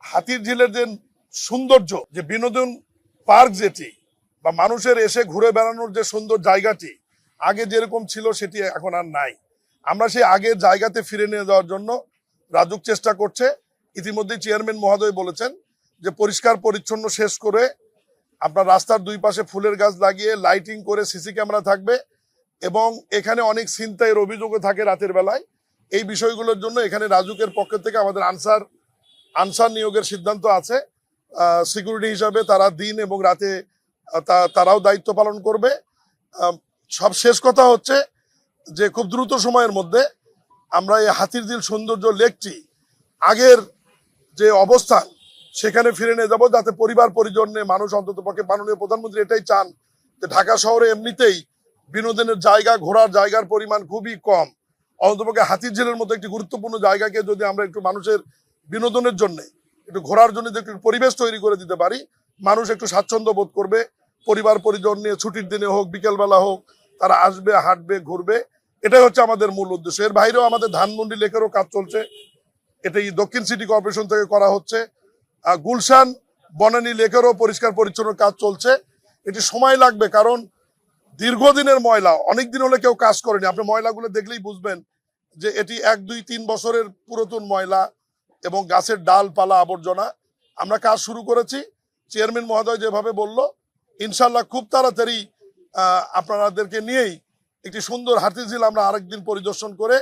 হাতির ঝিলের যে সৌন্দর্য, যে বিনোদন পার্ক যেটি বা মানুষের এসে ঘুরে বেড়ানোর যে সুন্দর জায়গাটি আগে যেরকম ছিল সেটি এখন আর নাই। আমরা সেই আগের জায়গাতে ফিরে নিয়ে যাওয়ার জন্য রাজুক চেষ্টা করছে। ইতিমধ্যে চেয়ারম্যান মহোদয় বলেছেন যে পরিষ্কার পরিচ্ছন্ন শেষ করে আপনার রাস্তার দুই পাশে ফুলের গাছ লাগিয়ে লাইটিং করে সিসি ক্যামেরা থাকবে এবং এখানে অনেক ছিনতাইয়ের অভিযোগও থাকে রাতের বেলায়। এই বিষয়গুলোর জন্য এখানে রাজুকের পক্ষ থেকে আমাদের আনসার নিয়োগের সিদ্ধান্ত আছে। সিকিউরিটি হিসাবে তারা দিন এবং রাতে তারাও দায়িত্ব পালন করবে। সব শেষ কথা হচ্ছে যে খুব দ্রুত সময়ের মধ্যে আমরা এই হাতিরঝিল সৌন্দর্য লেকটি আগের যে অবস্থান সেখানে ফিরে নিয়ে যাবো, যাতে পরিবার পরিজন নিয়ে মানুষ, অন্তত পক্ষে মাননীয় প্রধানমন্ত্রী এটাই চান যে ঢাকা শহরে এমনিতেই বিনোদনের জায়গা, ঘোরার জায়গার পরিমাণ খুবই কম। অন্ততপক্ষে হাতিরঝিলের মতো একটি গুরুত্বপূর্ণ জায়গাকে যদি আমরা একটু মানুষের বিনোদনের জন্য, একটু ঘোরার জন্য একটু পরিবেশ তৈরি করে দিতে পারি, মানুষ একটু স্বাচ্ছন্দ্য বোধ করবে। পরিবার পরিজন নিয়ে ছুটির দিনে হোক, বিকেলবেলা হোক, তারা আসবে, হাঁটবে, ঘুরবে। এটাই হচ্ছে আমাদের মূল উদ্দেশ্য। এর বাইরেও আমাদের ধানমন্ডি লেকেরও কাজ চলছে, এটাই দক্ষিণ সিটি কর্পোরেশন থেকে করা হচ্ছে। গুলশান বনানী লেকেরও পরিষ্কার পরিচ্ছন্ন কাজ চলছে। এটি সময় লাগবে, কারণ দীর্ঘদিনের ময়লা, অনেকদিন হলে কেউ কাজ করেনি। আপনি ময়লাগুলো দেখলেই বুঝবেন যে এটি 1, 2, 3 বছরের পুরাতন ময়লা এবং গাছের ডালপালা, আবর্জনা। আমরা কাজ শুরু করেছি। চেয়ারম্যান মহোদয় যেভাবে বলল, ইনশাল্লাহ খুব তাড়াতাড়ি আপনাদেরকে নিয়েই একটি সুন্দর হাতিরঝিল আমরা আরেকদিন পরিদর্শন করে